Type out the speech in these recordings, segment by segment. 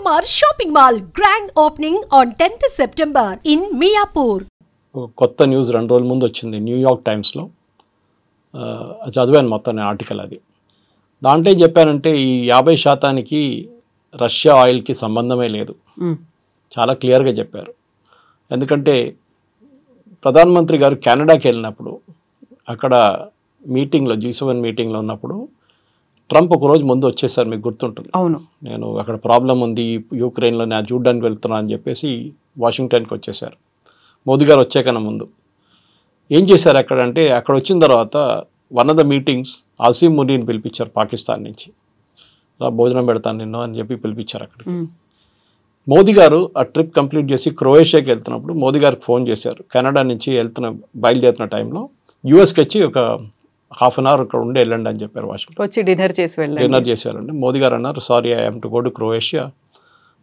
GMR Shopping Mall grand opening on 10th September in Miapur. కొత్త news 2 రోజుల ముందు వచ్చింది న్యూయార్క్ టైమ్స్లో. చదివాను మొత్తం ఆర్టికల్. అది దాంట్లో ఏం చెప్పానంటే ఈ 50% రష్యా ఆయిల్కి సంబంధమే లేదు, చాలా క్లియర్గా చెప్పారు. ఎందుకంటే ప్రధానమంత్రి గారు కెనడాకి వెళ్ళినప్పుడు అక్కడ మీటింగ్లో G7 మీటింగ్లో ఉన్నప్పుడు ట్రంప్ ఒకరోజు ముందు వచ్చేసారు, మీకు గుర్తుంటుంది. అవును, నేను అక్కడ ప్రాబ్లం ఉంది యూక్రెయిన్లో, నేను చూడడానికి వెళ్తున్నాను అని చెప్పేసి వాషింగ్టన్కి వచ్చేసారు. మోదీ గారు వచ్చాకన్నా ముందు ఏం చేశారు అక్కడ వచ్చిన తర్వాత one of the meetings Asim మునీని పిలిపించారు పాకిస్తాన్ నుంచి. భోజనం పెడతాను నిన్ను అని చెప్పి పిలిపించారు అక్కడికి. మోదీ గారు ఆ ట్రిప్ కంప్లీట్ చేసి క్రొయేషియాకి వెళ్తున్నప్పుడు మోదీ గారికి ఫోన్ చేశారు. కెనడా నుంచి బయలుదేరుతున్న టైంలో యూఎస్కి వచ్చి ఒక ½ అన్ అవర్ ఇక్కడ ఉండి వెళ్ళండి అని చెప్పారు. వాషింగ్టన్ వచ్చి డిన్నర్ చేసి వెళ్ళండి. మోదీ గారు అన్నారు sorry I have to go to Croatia.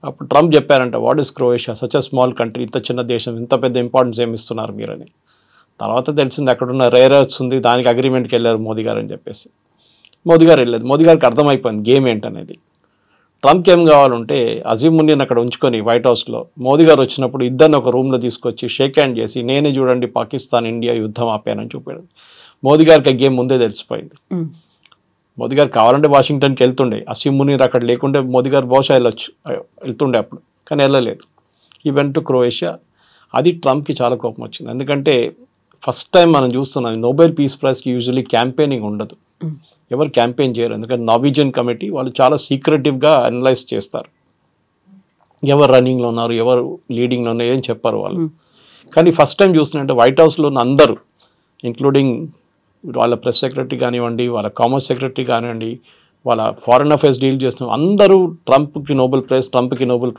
అప్పుడు ట్రంప్ చెప్పారంట what is Croatia, such a small country, ఇంత చిన్న దేశం, ఇంత పెద్ద ఇంపార్టెన్స్ ఏమి ఇస్తున్నారు మీరని. తర్వాత తెలిసింది అక్కడున్న రేర్ ఎర్త్స్ ఉంది, దానికి అగ్రిమెంట్కి వెళ్ళారు మోదీ గారు అని చెప్పేసి. మోదీ గారు వెళ్ళలేదు. మోదీ గారికి అర్థమైపోయింది గేమ్ ఏంటనేది. ట్రంప్కి ఏం కావాలంటే అజీం మునీని అక్కడ ఉంచుకొని వైట్ హౌస్లో మోదీ గారు వచ్చినప్పుడు ఇద్దరిని ఒక రూమ్లో తీసుకొచ్చి షేక్ హ్యాండ్ చేసి నేనే చూడండి పాకిస్తాన్ ఇండియా యుద్ధం ఆపానని చూపాడు. మోదీ గారికి ఆ గేమ్ ముందే తెలిసిపోయింది. మోదీ గారు కావాలంటే వాషింగ్టన్కి వెళ్తుండే, అసీం మునీర్ అక్కడ లేకుంటే మోదీ గారు బహుశా వెళ్తుండే అప్పుడు, కానీ వెళ్ళలేదు. ఈ వెంట్ టు క్రొయేషియా. అది ట్రంప్కి చాలా కోపం వచ్చింది. ఎందుకంటే ఫస్ట్ టైం మనం చూస్తున్నాం నోబెల్ పీస్ ప్రైజ్కి యూజువలీ క్యాంపెయినింగ్ ఉండదు, ఎవరు క్యాంపెయిన్ చేయరు. ఎందుకంటే నార్వీజియన్ కమిటీ వాళ్ళు చాలా సీక్రెటివ్గా అనలైజ్ చేస్తారు, ఎవరు రన్నింగ్లో ఉన్నారు, ఎవరు లీడింగ్లో ఉన్నారు, ఏం చెప్పారు వాళ్ళు. కానీ ఫస్ట్ టైం చూస్తున్నట్టే వైట్ హౌస్లో ఉన్న అందరూ ఇంక్లూడింగ్ వాళ్ళ ప్రెస్ సెక్రటరీ కానివ్వండి, వాళ్ళ కామర్స్ సెక్రటరీ కానివ్వండి, వాళ్ళ ఫారెన్ అఫైర్స్ డీల్ చేస్తున్న అందరూ ట్రంప్కి నోబెల్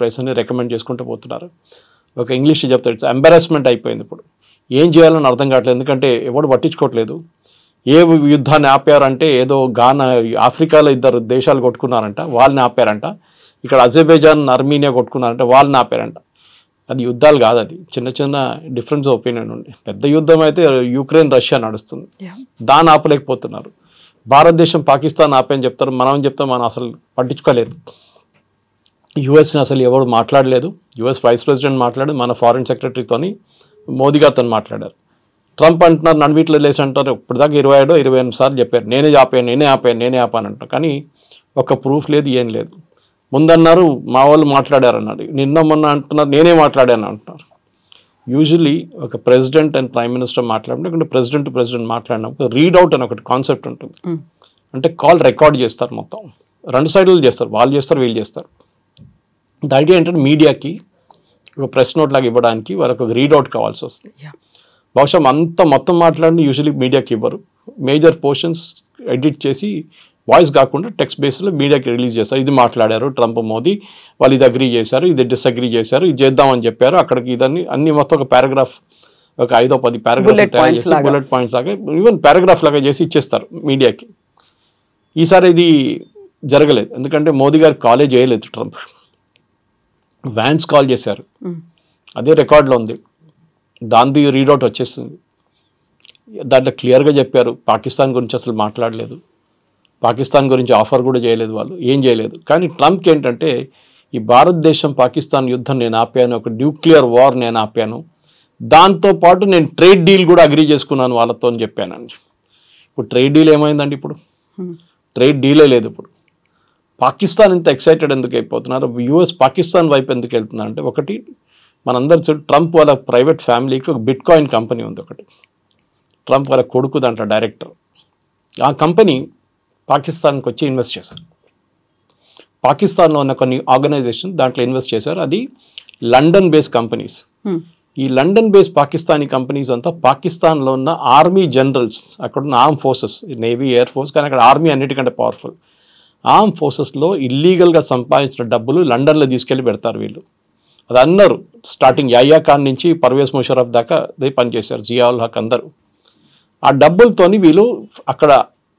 ప్రైజ్ అని రికమెండ్ చేసుకుంటూ పోతున్నారు. ఒక ఇంగ్లీష్ చెప్తారు ఇట్స్ ఎంబారస్మెంట్ అయిపోయింది. ఇప్పుడు ఏం చేయాలని అర్థం కావట్లేదు, ఎందుకంటే ఎవడు పట్టించుకోవట్లేదు. ఏ యుద్ధాన్ని ఆపారంటే ఏదో ఆఫ్రికాలో 2 దేశాలు కొట్టుకున్నారంట, వాళ్ళని ఆపారంట. ఇక్కడ అజర్బైజాన్ ఆర్మీనియా కొట్టుకున్నారంట, వాళ్ళని ఆపారంట. అది యుద్ధాలు కాదు, అది చిన్న చిన్న డిఫరెన్స్ ఒపీనియన్ ఉంది. పెద్ద యుద్ధం అయితే యుక్రెయిన్ రష్యా నడుస్తుంది, దాన్ని ఆపలేకపోతున్నారు. భారతదేశం పాకిస్తాన్ ఆపని చెప్తారు, మనం చెప్తాం మనం అసలు పట్టించుకోలేదు. యుఎస్ని అసలు ఎవరు మాట్లాడలేదు. యుఎస్ వైస్ ప్రెసిడెంట్ మాట్లాడు, మన ఫారిన్ సెక్రటరీతోని మోదీ గారితో మాట్లాడారు. ట్రంప్ అంటున్నారు నన్ను వీటిలో లేసి అంటారు. ఇప్పటిదాకా 27 సార్లు చెప్పారు నేనే ఆపాను అంటారు, కానీ ఒక ప్రూఫ్ లేదు, ఏం లేదు. ముందన్నారు మా వాళ్ళు మాట్లాడారన్నారు, నిన్న మొన్న అంటున్నారు నేనే మాట్లాడాను అంటున్నారు. యూజువలీ ఒక ప్రెసిడెంట్ అండ్ ప్రైమ్ మినిస్టర్ మాట్లాడినప్పుడు ప్రెసిడెంట్ మాట్లాడినప్పుడు రీడ్ అవుట్ అని ఒకటి కాన్సెప్ట్ ఉంటుంది. అంటే కాల్ రికార్డ్ చేస్తారు, మొత్తం 2 సైడ్లు చేస్తారు, వాళ్ళు చేస్తారు వీళ్ళు చేస్తారు. ద ఐడియా ఏంటంటే మీడియాకి ఒక ప్రెస్ నోట్ లాగా ఇవ్వడానికి వాళ్ళకి ఒక రీడ్ అవుట్ కావాల్సి వస్తుంది. బహుశా మొత్తం మాట్లాడిన యూజువలీ మీడియాకి ఇవ్వరు. మేజర్ పోర్షన్స్ ఎడిట్ చేసి వాయిస్ కాకుండా టెక్స్ట్ బేస్లో మీడియాకి రిలీజ్ చేస్తారు. ఇది మాట్లాడారు ట్రంప్ మోదీ, వాళ్ళు ఇది అగ్రీ చేశారు, ఇది డిసగ్రీ చేశారు, ఇది చేద్దామని చెప్పారు, అక్కడికి ఇదన్నీ అన్ని మొత్తం ఒక పారాగ్రాఫ్, ఒక 5-10 పారాగ్రాఫ్ తయారు చేసి బుల్లెట్ పాయింట్స్ లాగా ఈవెన్ పారాగ్రాఫ్ లాగా చేసి ఇచ్చేస్తారు మీడియాకి. ఈసారి ఇది జరగలేదు, ఎందుకంటే మోదీ గారు కాలే చేయలేదు ట్రంప్. వ్యాన్స్ కాల్ చేశారు, అదే రికార్డులో ఉంది, దాంది రీడౌట్ వచ్చేస్తుంది. దాంట్లో క్లియర్గా చెప్పారు పాకిస్తాన్ గురించి అసలు మాట్లాడలేదు, పాకిస్తాన్ గురించి ఆఫర్ కూడా చేయలేదు, వాళ్ళు ఏం చేయలేదు. కానీ ట్రంప్కి ఏంటంటే ఈ భారతదేశం పాకిస్తాన్ యుద్ధం నేను ఆపాను, ఒక న్యూక్లియర్ వార్ నేను ఆపాను, దాంతోపాటు నేను ట్రేడ్ డీల్ కూడా అగ్రీ చేసుకున్నాను వాళ్ళతో అని చెప్పానండి. ఇప్పుడు ట్రేడ్ డీల్ ఏమైందండి? ఇప్పుడు ట్రేడ్ డీలే లేదు. ఇప్పుడు పాకిస్తాన్ ఇంత ఎక్సైటెడ్ ఎందుకు అయిపోతున్నారు, యూఎస్ పాకిస్తాన్ వైపు ఎందుకు వెళ్తున్నారంటే, ఒకటి మనందరూ చూడు ట్రంప్ వాళ్ళ ప్రైవేట్ ఫ్యామిలీకి ఒక బిట్కాయిన్ కంపెనీ ఉంది ఒకటి, ట్రంప్ వాళ్ళ కొడుకు దాంట్లో డైరెక్టర్. ఆ కంపెనీ పాకిస్తాన్కి వచ్చి ఇన్వెస్ట్ చేశారు. పాకిస్తాన్లో ఉన్న కొన్ని ఆర్గనైజేషన్ దాంట్లో ఇన్వెస్ట్ చేశారు. అది లండన్ బేస్డ్ కంపెనీస్. ఈ లండన్ బేస్డ్ పాకిస్తానీ కంపెనీస్ అంతా పాకిస్తాన్లో ఉన్న ఆర్మీ జనరల్స్, అక్కడ ఉన్న arm forces, navy, air force, కానీ అక్కడ ఆర్మీ అన్నిటికంటే పవర్ఫుల్. ఆర్మ్ ఫోర్సెస్లో ఇల్లీగల్గా సంపాదించిన డబ్బులు లండన్లో తీసుకెళ్ళి పెడతారు వీళ్ళు. అది అన్నారు స్టార్టింగ్ యాయ్యా ఖాన్ నుంచి పర్వేజ్ ముషరఫ్ దాకా అదే పనిచేశారు, జియాउल हक అందరూ. ఆ డబ్బులతోని వీళ్ళు అక్కడ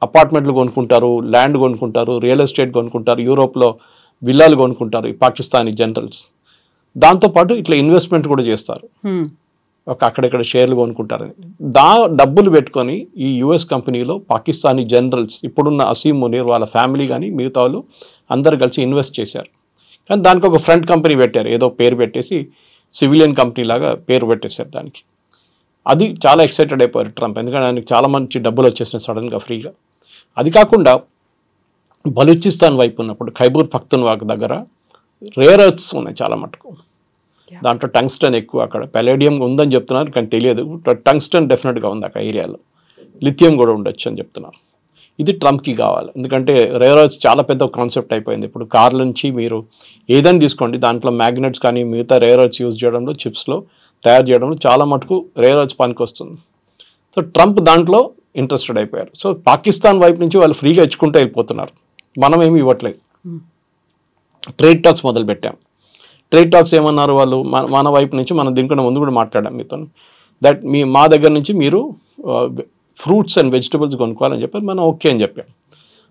అపార్ట్మెంట్లు కొనుక్కుంటారు, ల్యాండ్ కొనుక్కుంటారు, రియల్ ఎస్టేట్ కొనుక్కుంటారు, యూరోప్లో విల్లాలు కొనుక్కుంటారు ఈ పాకిస్తానీ జనరల్స్. దాంతోపాటు ఇట్లా ఇన్వెస్ట్మెంట్ కూడా చేస్తారు, ఒక అక్కడెక్కడ షేర్లు కొనుక్కుంటారని. డబ్బులు పెట్టుకొని ఈ యుఎస్ కంపెనీలో పాకిస్తానీ జనరల్స్, ఇప్పుడున్న అసీం మునీర్ వాళ్ళ ఫ్యామిలీ కానీ మిగతా వాళ్ళు అందరు కలిసి ఇన్వెస్ట్ చేశారు. కానీ దానికి ఒక ఫ్రంట్ కంపెనీ పెట్టారు, ఏదో పేరు పెట్టేసి సివిలియన్ కంపెనీ లాగా పేరు పెట్టేశారు దానికి. అది చాలా ఎక్సైటెడ్ అయిపోయారు ట్రంప్, ఎందుకంటే ఆయనకి చాలా మంచి డబ్బులు వచ్చేసినాయి సడన్గా ఫ్రీగా. అది కాకుండా బలూచిస్తాన్ వైపు ఉన్నప్పుడు ఖైబర్ పఖ్తూన్ఖ్వా దగ్గర రేర్ ఎర్త్స్ ఉన్నాయి చాలా మటుకు. దాంట్లో టంగ్స్టన్ ఎక్కువ, అక్కడ పెలేడియం ఉందని చెప్తున్నారు కానీ తెలియదు. టంగ్స్టన్ డెఫినెట్గా ఉంది అక్కడ ఏరియాలో, లిథియం కూడా ఉండొచ్చు అని చెప్తున్నారు. ఇది ట్రంప్కి కావాలి, ఎందుకంటే రేర్ ఎర్త్స్ చాలా పెద్ద కాన్సెప్ట్ అయిపోయింది. ఇప్పుడు కార్ల నుంచి మీరు ఏదైనా తీసుకోండి, దాంట్లో మ్యాగ్నెట్స్ కానీ మిగతా రేర్ ఎర్త్స్ యూజ్ చేయడంలో, చిప్స్లో తయారు చేయడంలో చాలా మటుకు రేర్ ఎర్త్స్ పనికి వస్తుంది. సో ట్రంప్ దాంట్లో ఇంట్రెస్టెడ్ అయిపోయారు. సో పాకిస్తాన్ వైపు నుంచి వాళ్ళు ఫ్రీగా ఇచ్చుకుంటూ వెళ్ళిపోతున్నారు, మనం ఏమి ఇవ్వట్లేదు. ట్రేడ్ టాక్స్ మొదలు పెట్టాం. ట్రేడ్ టాక్స్ ఏమన్నారు వాళ్ళు, మన వైపు నుంచి మనం దీనికన్నా ముందు కూడా మాట్లాడాం మీతో, దట్ మా దగ్గర నుంచి మీరు ఫ్రూట్స్ అండ్ వెజిటబుల్స్ కొనుక్కోవాలని చెప్పి మనం ఓకే అని చెప్పాం.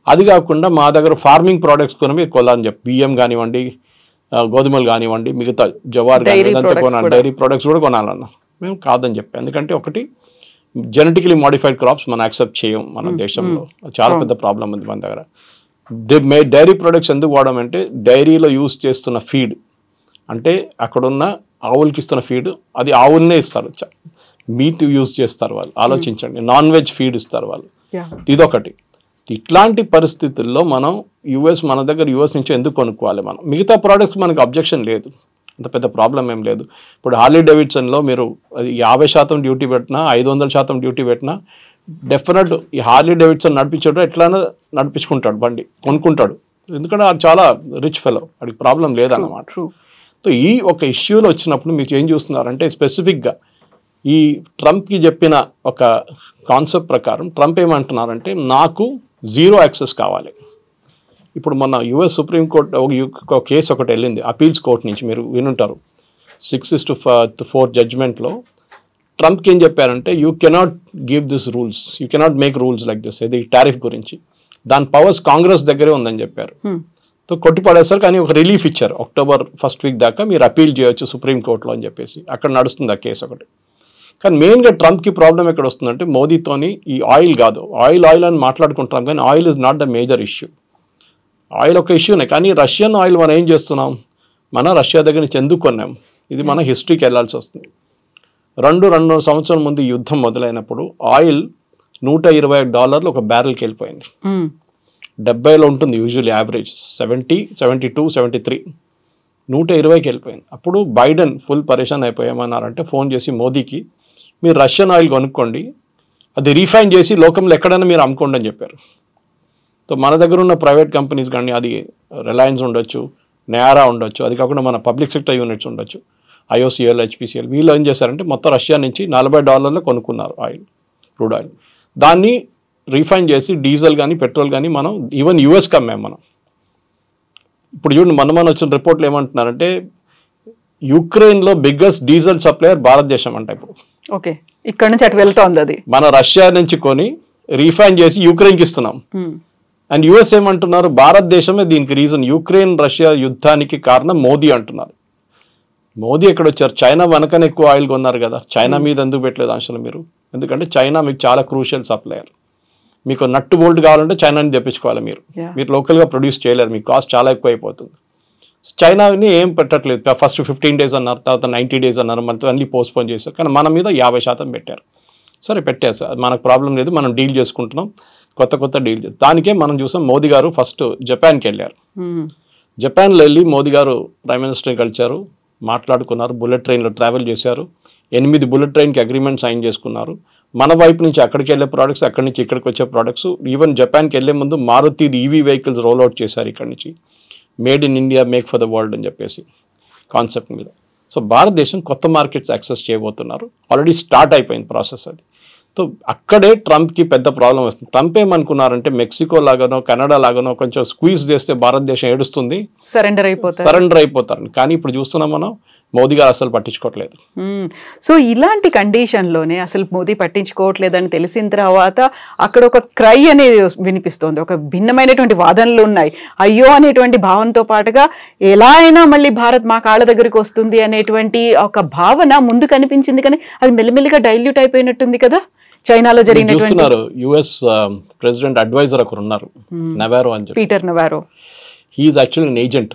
అది కాకుండా మా దగ్గర ఫార్మింగ్ ప్రోడక్ట్స్ కొనవి కొనాలని చెప్పి, బియ్యం కానివ్వండి, గోధుమలు కానివ్వండి, మిగతా జవార్ కానివ్వండి, డైరీ ప్రోడక్ట్స్ కూడా కొనాలన్నా మేము కాదని చెప్పాం. ఎందుకంటే ఒకటి, జెనెటికలీ మాడిఫైడ్ క్రాప్స్ మనం యాక్సెప్ట్ చేయం మన దేశంలో, చాలా పెద్ద ప్రాబ్లం ఉంది మన దగ్గర. డైరీ ప్రొడక్ట్స్ ఎందుకు వాడమంటే డైరీలో యూజ్ చేస్తున్న ఫీడ్, అంటే అక్కడున్న ఆవులకి ఇస్తున్న ఫీడ్, అది ఆవులనే ఇస్తారు, మీట్ యూజ్ చేస్తారు వాళ్ళు. ఆలోచించండి, నాన్ వెజ్ ఫీడ్ ఇస్తారు వాళ్ళు. ఇదొకటి. ఇట్లాంటి పరిస్థితుల్లో మనం మన దగ్గర యుఎస్ నుంచి ఎందుకు కొనుక్కోవాలి? మనం మిగతా ప్రోడక్ట్స్ మనకు అబ్జెక్షన్ లేదు, అంత పెద్ద ప్రాబ్లం ఏం లేదు. ఇప్పుడు హార్లీ డేవిడ్సన్లో మీరు 50% డ్యూటీ పెట్టినా, 500% డ్యూటీ పెట్టినా, డెఫినెట్ ఈ హార్లీ డేవిడ్సన్ నడిపించాడు ఎట్లయినా నడిపించుకుంటాడు, బండి కొనుక్కుంటాడు, ఎందుకంటే అది చాలా రిచ్ ఫెలో, వాడికి ప్రాబ్లం లేదన్నమాట. సో ఈ ఒక ఇష్యూలో వచ్చినప్పుడు మీరు ఏం చూస్తున్నారంటే, స్పెసిఫిక్గా ఈ ట్రంప్కి చెప్పిన ఒక కాన్సెప్ట్ ప్రకారం ట్రంప్ ఏమంటున్నారంటే, నాకు జీరో యాక్సెస్ కావాలి. ఇప్పుడు మొన్న యుఎస్ సుప్రీంకోర్టు ఒక కేసు ఒకటి వెళ్ళింది అపీల్స్ కోర్ట్ నుంచి, మీరు వినుంటారు, 6-4 జడ్జ్మెంట్లో ట్రంప్కి ఏం చెప్పారంటే, you cannot give this rules, you cannot make rules like this. ఇది టారిఫ్ గురించి, దాని పవర్స్ కాంగ్రెస్ దగ్గరే ఉందని చెప్పారు. సో కొట్టిపడేస్తారు, కానీ ఒక రిలీఫ్ ఇచ్చారు, October 1st వీక్ దాకా మీరు అపీల్ చేయొచ్చు సుప్రీంకోర్టులో అని చెప్పేసి. అక్కడ నడుస్తుంది ఆ కేసు ఒకటి. కానీ మెయిన్గా ట్రంప్కి ప్రాబ్లం ఎక్కడ వస్తుందంటే, మోదీతోని ఈ ఆయిల్ కాదు, ఆయిల్ అని మాట్లాడుకుంటున్నాం కానీ oil is not the major issue. Oil ఒక ఇష్యూనే, కానీ రష్యన్ ఆయిల్ మనం ఏం చేస్తున్నాం, మన రష్యా దగ్గర నుంచి ఎందుకు కొన్నాం, ఇది మన హిస్టరీకి వెళ్ళాల్సి వస్తుంది. 2 సంవత్సరాల ముందు యుద్ధం మొదలైనప్పుడు ఆయిల్ $120 ఒక బ్యారెల్కి వెళ్ళిపోయింది. 70లో ఉంటుంది యూజువల్లీ యావరేజ్, 70, 72, 73, 120కి వెళ్ళిపోయింది. అప్పుడు బైడెన్ ఫుల్ పరేషాన్ అయిపోయామన్నారంటే, ఫోన్ చేసి మోదీకి, మీరు రష్యన్ ఆయిల్ కొనుక్కోండి, అది రీఫైన్ చేసి లోకంలో ఎక్కడైనా మీరు అమ్ముకోండి అని చెప్పారు. సో మన దగ్గర ఉన్న ప్రైవేట్ కంపెనీస్ కానీ, అది రిలయన్స్ ఉండొచ్చు, నయారా ఉండొచ్చు, అది కాకుండా మన పబ్లిక్ సెక్టర్ యూనిట్స్ ఉండొచ్చు, IOCL, HPCL, వీళ్ళు ఏం చేశారంటే మొత్తం రష్యా నుంచి $40 కొనుక్కున్నారు ఆయిల్, క్రూడ్ ఆయిల్. దాన్ని రీఫైన్ చేసి డీజిల్ కానీ పెట్రోల్ కానీ మనం ఈవెన్ యూఎస్కి అమ్మాం మనం. ఇప్పుడు చూడండి, మన వచ్చిన రిపోర్ట్లు ఏమంటున్నారంటే, యుక్రెయిన్లో బిగ్గెస్ట్ డీజిల్ సప్లయర్ భారతదేశం అంట ఇప్పుడు. ఓకే, ఇక్కడ నుంచి అటు వెళ్తోంది అది. మన రష్యా నుంచి కొని రీఫైన్ చేసి యుక్రెయిన్కి ఇస్తున్నాం. అండ్ యుఎస్ ఏమంటున్నారు, భారతదేశమే దీనికి రీజన్, యుక్రెయిన్ రష్యా యుద్ధానికి కారణం మోదీ అంటున్నారు. మోదీ ఎక్కడ వచ్చారు, చైనా వెనకనే ఎక్కువ ఆయిల్ కొన్నారు కదా, చైనా మీద ఎందుకు పెట్టలేదు ఆంక్షలు మీరు? ఎందుకంటే చైనా మీకు చాలా క్రూషియల్ సప్లయర్. మీకు నట్టు బోల్ట్ కావాలంటే చైనాని తెప్పించుకోవాలి, మీరు లోకల్గా ప్రొడ్యూస్ చేయలేరు, మీకు కాస్ట్ చాలా ఎక్కువ అయిపోతుంది. చైనాని ఏం పెట్టట్లేదు, ఫస్ట్ 15 days అన్నారు, తర్వాత 90 days అన్నారు, మనతో అన్ని పోస్ట్పోన్ చేశారు. కానీ మన మీద 50% పెట్టారు. సరే పెట్టారు సార్, మనకు ప్రాబ్లం లేదు, మనం డీల్ చేసుకుంటున్నాం, కొత్త డీల్. దానికే మనం చూసాం, మోదీ గారు ఫస్ట్ జపాన్కి వెళ్ళారు. జపాన్లో వెళ్ళి మోదీ గారు ప్రైమ్ మినిస్టర్ని కలిశారు, మాట్లాడుకున్నారు, బుల్లెట్ ట్రైన్లో ట్రావెల్ చేశారు, 8 బుల్లెట్ ట్రైన్కి అగ్రిమెంట్ సైన్ చేసుకున్నారు. మన వైపు నుంచి అక్కడికి వెళ్ళే ప్రోడక్ట్స్, అక్కడి నుంచి ఇక్కడికి వచ్చే ప్రోడక్ట్స్, ఈవెన్ జపాన్కి వెళ్ళే ముందు మారుతి EV వెహికల్స్ రోల్అవుట్ చేశారు ఇక్కడి నుంచి, made in India, make for the world అని చెప్పేసి కాన్సెప్ట్ మీద. సో భారతదేశం కొత్త మార్కెట్స్ యాక్సెస్ చేయబోతున్నారు, ఆల్రెడీ స్టార్ట్ అయిపోయింది ప్రాసెస్ అది. సో అక్కడే ట్రంప్కి పెద్ద ప్రాబ్లం వస్తుంది. ట్రంప్ ఏమనుకున్నారంటే, మెక్సికో లాగానో కెనడా లాగానో కొంచెం స్క్వీజ్ చేస్తే భారతదేశం ఏడుస్తుంది, సరెండర్ అయిపోతారు. కానీ ఇప్పుడు చూస్తున్నాం మనం, మోదీ గారు అసలు పట్టించుకోవట్లేదు. సో ఇలాంటి కండిషన్లోనే అసలు మోదీ పట్టించుకోవట్లేదని తెలిసిన తర్వాత అక్కడ ఒక క్రై అనేది వినిపిస్తోంది, ఒక భిన్నమైనటువంటి వాదనలు ఉన్నాయి. అయ్యో అనేటువంటి భావనతో పాటుగా ఎలా అయినా మళ్ళీ భారత్ మా కాళ్ళ దగ్గరికి వస్తుంది అనేటువంటి ఒక భావన ముందు కనిపించింది, కానీ అది మెల్లిమెల్లిగా డైల్యూట్ అయిపోయినట్టుంది కదా. చైనాలో జరిగిన యుఎస్ ప్రెసిడెంట్ అడ్వైజర్ ఒకరు ఉన్నారు, నవారో అని చెప్పి, Peter నవారో. He is actually an agent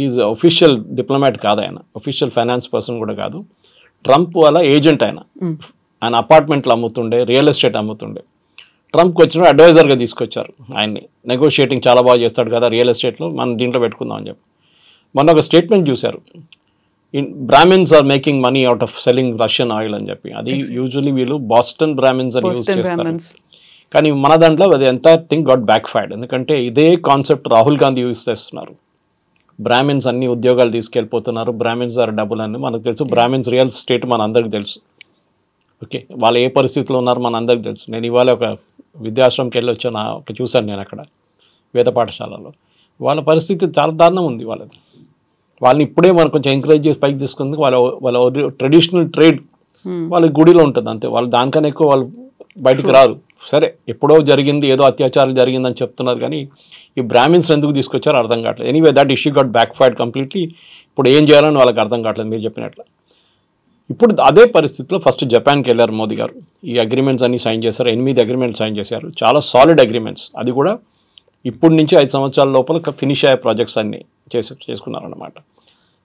is official diplomat కాదు, ఆయన అఫీషియల్ ఫైనాన్స్ పర్సన్ కూడా కాదు. ట్రంప్ వాళ్ళ ఏజెంట్ ఆయన అపార్ట్మెంట్లు అమ్ముతుండే, రియల్ ఎస్టేట్ అమ్ముతుండే. ట్రంప్కి వచ్చిన అడ్వైజర్గా తీసుకొచ్చారు ఆయన్ని. నెగోషియేటింగ్ చాలా బాగా చేస్తాడు కదా రియల్ ఎస్టేట్లో, మనం దీంట్లో పెట్టుకుందాం అని చెప్పి. మొన్న ఒక స్టేట్మెంట్ చూశారు, Brahmins are making money out of selling Russian oil అని చెప్పి. అది యూజువలీ వీళ్ళు బాస్టన్ బ్రాహ్మిన్స్ అని యూజ్ చేస్తారు. కానీ మన దాంట్లో అది ఎంత థింగ్ గాట్ బ్యాక్ ఫైర్డ్. ఎందుకంటే ఇదే కాన్సెప్ట్ రాహుల్ గాంధీ యూజ్ చేస్తున్నారు. బ్రాహ్మిన్స్ అన్ని ఉద్యోగాలు తీసుకెళ్ళిపోతున్నారు, బ్రాహ్మిన్స్ ఆర్ డబ్బులు అని. మనకు తెలుసు బ్రాహ్మిన్స్ రియల్ ఎస్టేట్ మన అందరికి తెలుసు. ఓకే, వాళ్ళు ఏ పరిస్థితిలో ఉన్నారు మన అందరికి తెలుసు. నేను ఇవాళ ఒక విద్యాశ్రమంకి వెళ్ళి వచ్చాను, చూశాను నేను అక్కడ వేద పాఠశాలలో. వాళ్ళ పరిస్థితి చాలా దారుణం ఉంది వాళ్ళది. వాళ్ళని ఇప్పుడే మనం కొంచెం ఎంకరేజ్ చేసి పైకి తీసుకుంది. వాళ్ళ ట్రెడిషనల్ ట్రేడ్ వాళ్ళ గుడిలో ఉంటుంది అంతే. వాళ్ళు దానికన్నా ఎక్కువ వాళ్ళు బయటికి రారు. సరే, ఎప్పుడో జరిగింది, ఏదో అత్యాచారం జరిగిందని చెప్తున్నారు, కానీ ఈ బ్రాహ్మిన్స్ ఎందుకు తీసుకొచ్చారో అర్థం కావట్లేదు. Anyway that issue got back fired completely. ఇప్పుడు ఏం చేయాలని వాళ్ళకి అర్థం కావట్లేదు మీరు చెప్పినట్లు. ఇప్పుడు అదే పరిస్థితిలో ఫస్ట్ జపాన్కి వెళ్ళారు మోదీ గారు. ఈ అగ్రిమెంట్స్ అన్ని సైన్ చేశారు, 8 అగ్రిమెంట్స్ సైన్ చేశారు, చాలా సాలిడ్ అగ్రిమెంట్స్. అది కూడా ఇప్పటి నుంచి 5 సంవత్సరాల లోపల ఫినిష్ అయ్యే ప్రాజెక్ట్స్ అన్ని చేసుకున్నారన్నమాట.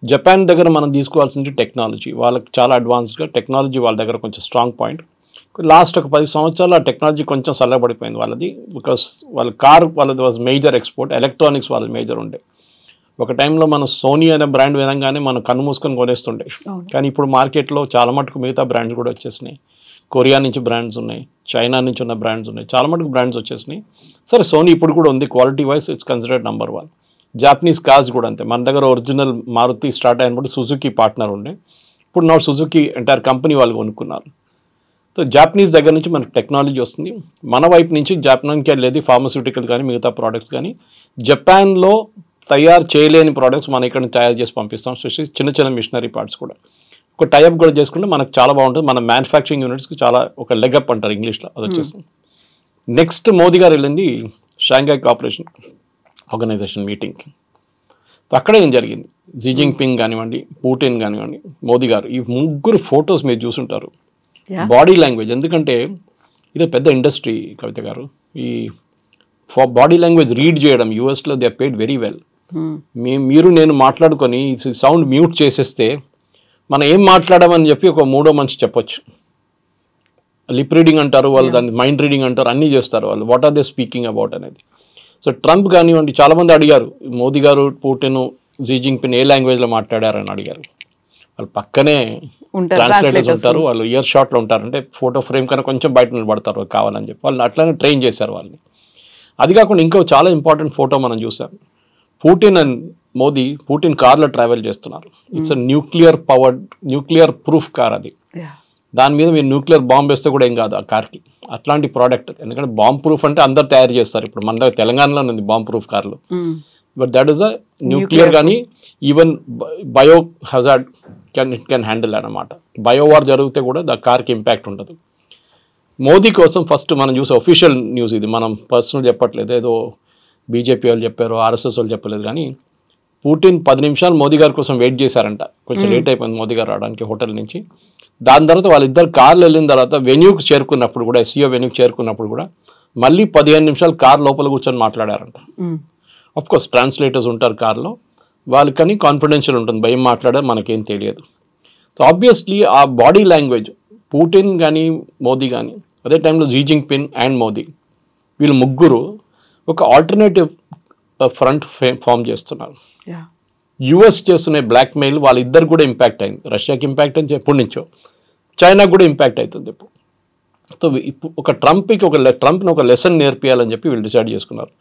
జపాన్ దగ్గర మనం తీసుకోవాల్సింది టెక్నాలజీ. వాళ్ళకి చాలా అడ్వాన్స్గా టెక్నాలజీ వాళ్ళ దగ్గర కొంచెం స్ట్రాంగ్ పాయింట్. లాస్ట్ ఒక 10 సంవత్సరాలు ఆ టెక్నాలజీ కొంచెం చల్లబడిపోయింది వాళ్ళది. బికాస్ వాళ్ళది వాజ్ మేజర్ ఎక్స్పోర్ట్, ఎలక్ట్రానిక్స్ వాళ్ళది మేజర్ ఉండే. ఒక టైంలో మన సోనీ అనే బ్రాండ్ విధంగానే మనం కన్ను మూసుకొని కొనేస్తుండే. కానీ ఇప్పుడు మార్కెట్లో చాలా మటుకు మిగతా బ్రాండ్స్ కూడా వచ్చేసినాయి. కొరియా నుంచి బ్రాండ్స్ ఉన్నాయి, చైనా నుంచి ఉన్న బ్రాండ్స్ ఉన్నాయి, చాలా మటుకు బ్రాండ్స్ వచ్చేసినాయి. సరే, సోనీ ఇప్పుడు కూడా ఉంది, quality wise it's considered number 1. Japanese cars కూడా అంతే. మన దగ్గర ఒరిజినల్ మారుతి స్టార్ట్ అయినప్పుడు సుజుకి పార్ట్నర్ ఉండే, ఇప్పుడు నా సుజుకి ఎంటైర్ కంపెనీ వాళ్ళు కొనుక్కున్నారు. సో జాపనీస్ దగ్గర నుంచి మనకు టెక్నాలజీ వస్తుంది. మన వైపు నుంచి జపాన్కి వెళ్ళేది ఫార్మస్యూటికల్ కానీ మిగతా ప్రోడక్ట్స్ కానీ. జపాన్లో తయారు చేయలేని ప్రోడక్ట్స్ మనం ఇక్కడ తయారు చేసి పంపిస్తాం, స్పెషల్లీ చిన్న చిన్న మిషనరీ పార్ట్స్ కూడా. ఒక టైఅప్ కూడా చేసుకుంటే మనకు చాలా బాగుంటుంది. మన మ్యానుఫ్యాక్చరింగ్ యూనిట్స్కి చాలా ఒక లెగప్ అంటారు ఇంగ్లీష్లో, అది వచ్చేస్తుంది. నెక్స్ట్ మోదీ గారు వెళ్ళింది షాంఘై కోఆపరేషన్ ఆర్గనైజేషన్ మీటింగ్కి. అక్కడే ఏం జరిగింది, జీ జింగ్పింగ్ కానివ్వండి, పుటిన్ కానివ్వండి, మోదీ గారు, ఈ ముగ్గురు ఫొటోస్ మీరు చూసుంటారు. బాడీ లాంగ్వేజ్, ఎందుకంటే ఇది పెద్ద ఇండస్ట్రీ కవిత గారు. ఈ బాడీ లాంగ్వేజ్ రీడ్ చేయడం యూఎస్లో దే పేడ్ వెరీ వెల్. మీరు నేను మాట్లాడుకొని సౌండ్ మ్యూట్ చేసేస్తే మనం ఏం మాట్లాడమని చెప్పి ఒక మూడో మనిషి చెప్పొచ్చు. లిప్ రీడింగ్ అంటారు వాళ్ళు, దాన్ని మైండ్ రీడింగ్ అంటారు, అన్నీ చేస్తారు వాళ్ళు. What are they speaking about అనేది. సో ట్రంప్ కానివ్వండి, చాలామంది అడిగారు మోదీ గారు, పుటిన్, జీ జింగ్పిన్ ఏ లాంగ్వేజ్లో మాట్లాడారని అడిగారు. వాళ్ళు పక్కనే ట్రాన్స్లేటర్స్ ఉంటారు, వాళ్ళు ఇయర్ షాట్లో ఉంటారు. అంటే ఫోటో ఫ్రేమ్ కన్నా కొంచెం బయట నిలబడతారు కావాలని చెప్పి వాళ్ళు అట్లానే ట్రైన్ చేశారు వాళ్ళని. అది కాకుండా ఇంకో చాలా ఇంపార్టెంట్ ఫోటో మనం చూసాం. పుటిన్ అండ్ మోదీ, పుటిన్ కార్లో ట్రావెల్ చేస్తున్నారు. ఇట్స్ న్యూక్లియర్ ప్రూఫ్ కార్ అది. దాని మీద మీరు న్యూక్లియర్ బాంబ్ వేస్తే కూడా ఏం కాదు ఆ కార్కి. అట్లాంటి ప్రోడక్ట్, ఎందుకంటే బాంబ్ ప్రూఫ్ అంటే అందరు తయారు చేస్తారు. ఇప్పుడు మన దగ్గర తెలంగాణలో ఉంది బాంబ్ ప్రూఫ్ కార్లు, but that is a nuclear కానీ even bio hazard it can handle అన్నమాట. బయోవార్ జరిగితే కూడా ద కార్కి ఇంపాక్ట్ ఉండదు. మోదీ కోసం ఫస్ట్ మనం చూసే ఒఫీషియల్ న్యూస్ ఇది, మనం పర్సనల్ చెప్పట్లేదు, ఏదో బీజేపీ వాళ్ళు చెప్పారు, ఆర్ఎస్ఎస్ వాళ్ళు చెప్పలేదు. కానీ పుటిన్ 10 నిమిషాలు మోదీ గారి కోసం వెయిట్ చేశారంట. కొంచెం లేట్ అయిపోయింది మోదీ గారు రావడానికి హోటల్ నుంచి. దాని తర్వాత వాళ్ళిద్దరు కార్లు వెళ్ళిన తర్వాత వెన్యూకి చేరుకున్నప్పుడు కూడా, ఎస్సీఓ వెన్యూకి చేరుకున్నప్పుడు కూడా మళ్ళీ 15 నిమిషాలు కార్ లోపల కూర్చొని మాట్లాడారంట. అఫ్కోర్స్ ట్రాన్స్లేటర్స్ ఉంటారు కార్లో, వాళ్ళకని కాన్ఫిడెన్షియల్ ఉంటుంది, భయం మాట్లాడే మనకేం తెలియదు. సో ఆబ్వియస్లీ ఆ బాడీ లాంగ్వేజ్ పుటిన్ కానీ మోదీ కానీ, అదే టైంలో జీ జింగ్పిన్ అండ్ మోదీ, వీళ్ళు ముగ్గురు ఒక ఆల్టర్నేటివ్ ఫ్రంట్ ఫామ్ చేస్తున్నారు. యుఎస్ చేస్తున్న బ్లాక్మెయిల్ వాళ్ళిద్దరు కూడా ఇంపాక్ట్ అయింది. రష్యాకి ఇంపాక్ట్ అయింది ఎప్పటి నుంచో, చైనాకు కూడా ఇంపాక్ట్ అవుతుంది ఇప్పుడు. సో ఇప్పుడు ట్రంప్ని ఒక లెసన్ నేర్పియాలని చెప్పి వీళ్ళు డిసైడ్ చేసుకున్నారు.